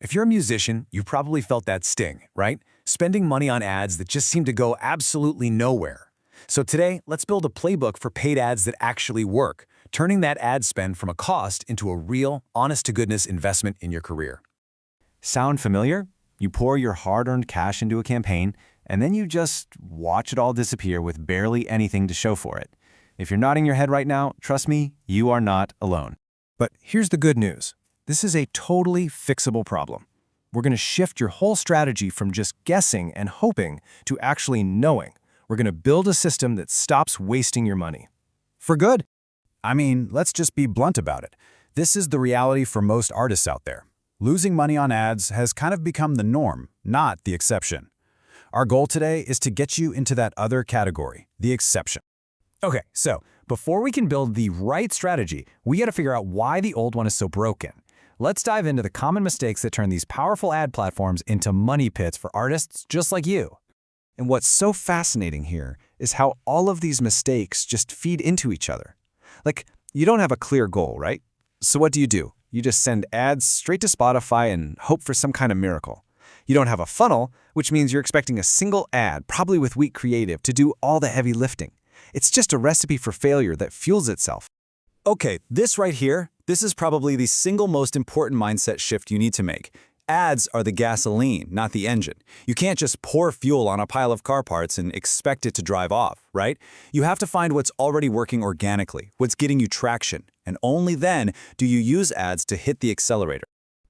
If you're a musician, you probably felt that sting, right? Spending money on ads that just seem to go absolutely nowhere. So today, let's build a playbook for paid ads that actually work, turning that ad spend from a cost into a real, honest-to-goodness investment in your career. Sound familiar? You pour your hard-earned cash into a campaign, and then you just watch it all disappear with barely anything to show for it. If you're nodding your head right now, trust me, you are not alone. But here's the good news. This is a totally fixable problem. We're going to shift your whole strategy from just guessing and hoping to actually knowing. We're going to build a system that stops wasting your money. For good. I mean, let's just be blunt about it. This is the reality for most artists out there. Losing money on ads has kind of become the norm, not the exception. Our goal today is to get you into that other category, the exception. Okay, so before we can build the right strategy, we got to figure out why the old one is so broken. Let's dive into the common mistakes that turn these powerful ad platforms into money pits for artists just like you. And what's so fascinating here is how all of these mistakes just feed into each other. Like, you don't have a clear goal, right? So what do? You just send ads straight to Spotify and hope for some kind of miracle. You don't have a funnel, which means you're expecting a single ad, probably with weak creative, to do all the heavy lifting. It's just a recipe for failure that fuels itself. Okay, this right here, this is probably the single most important mindset shift you need to make. Ads are the gasoline, not the engine. You can't just pour fuel on a pile of car parts and expect it to drive off, right? You have to find what's already working organically, what's getting you traction, and only then do you use ads to hit the accelerator.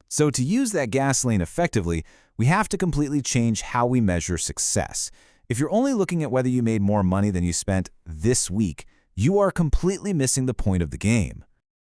So to use that gasoline effectively, we have to completely change how we measure success. If you're only looking at whether you made more money than you spent this week, you are completely missing the point of the game.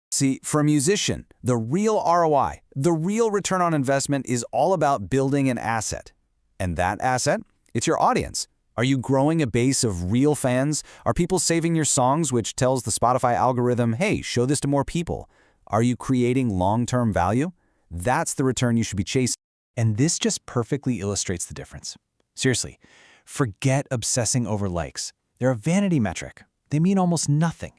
See, for a musician, the real ROI, the real return on investment is all about building an asset. And that asset? It's your audience. Are you growing a base of real fans? Are people saving your songs, which tells the Spotify algorithm, hey, show this to more people? Are you creating long-term value? That's the return you should be chasing. And this just perfectly illustrates the difference. Seriously, forget obsessing over likes. They're a vanity metric. They mean almost nothing.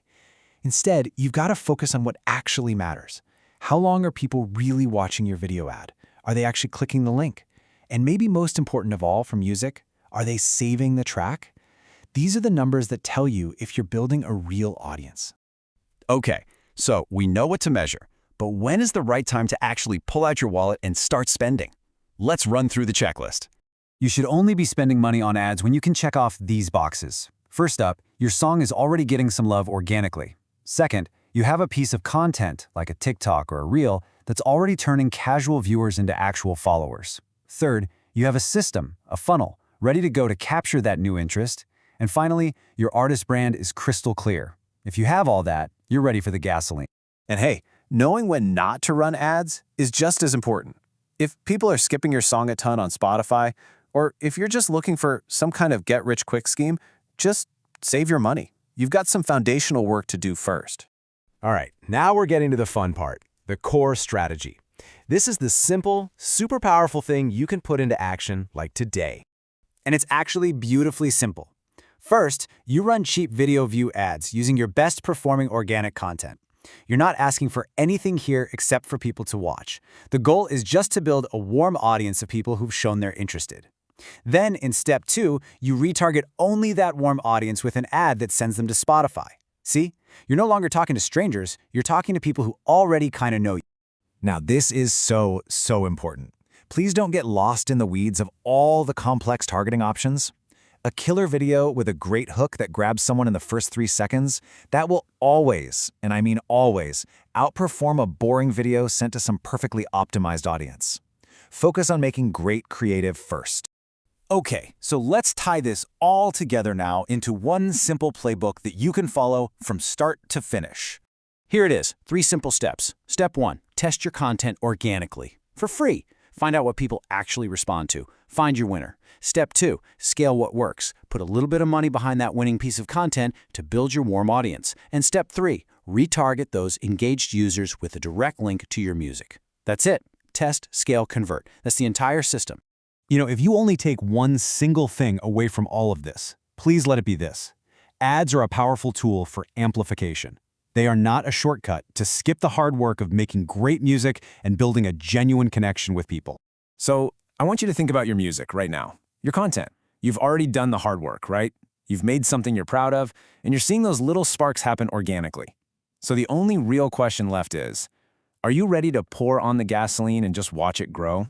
Instead, you've got to focus on what actually matters. How long are people really watching your video ad? Are they actually clicking the link? And maybe most important of all for music, are they saving the track? These are the numbers that tell you if you're building a real audience. Okay, so we know what to measure, but when is the right time to actually pull out your wallet and start spending? Let's run through the checklist. You should only be spending money on ads when you can check off these boxes. First up, your song is already getting some love organically. Second, you have a piece of content, like a TikTok or a Reel, that's already turning casual viewers into actual followers. Third, you have a system, a funnel, ready to go to capture that new interest. And finally, your artist brand is crystal clear. If you have all that, you're ready for the gasoline. And hey, knowing when not to run ads is just as important. If people are skipping your song a ton on Spotify, or if you're just looking for some kind of get-rich-quick scheme, just save your money. You've got some foundational work to do first. All right, now we're getting to the fun part, the core strategy. This is the simple, super powerful thing you can put into action like today. And it's actually beautifully simple. First, you run cheap video view ads using your best performing organic content. You're not asking for anything here except for people to watch. The goal is just to build a warm audience of people who've shown they're interested. Then, in step 2, you retarget only that warm audience with an ad that sends them to Spotify. See? You're no longer talking to strangers, you're talking to people who already kind of know you. Now, this is so important. Please don't get lost in the weeds of all the complex targeting options. A killer video with a great hook that grabs someone in the first 3 seconds, that will always, and I mean always, outperform a boring video sent to some perfectly optimized audience. Focus on making great creative first. Okay, so let's tie this all together now into one simple playbook that you can follow from start to finish. Here it is, 3 simple steps. Step 1, test your content organically, for free. Find out what people actually respond to. Find your winner. Step 2, scale what works. Put a little bit of money behind that winning piece of content to build your warm audience. And step 3, retarget those engaged users with a direct link to your music. That's it. Test, scale, convert. That's the entire system. You know, if you only take one single thing away from all of this, please let it be this. Ads are a powerful tool for amplification. They are not a shortcut to skip the hard work of making great music and building a genuine connection with people. So I want you to think about your music right now, your content. You've already done the hard work, right? You've made something you're proud of, and you're seeing those little sparks happen organically. So the only real question left is, are you ready to pour on the gasoline and just watch it grow?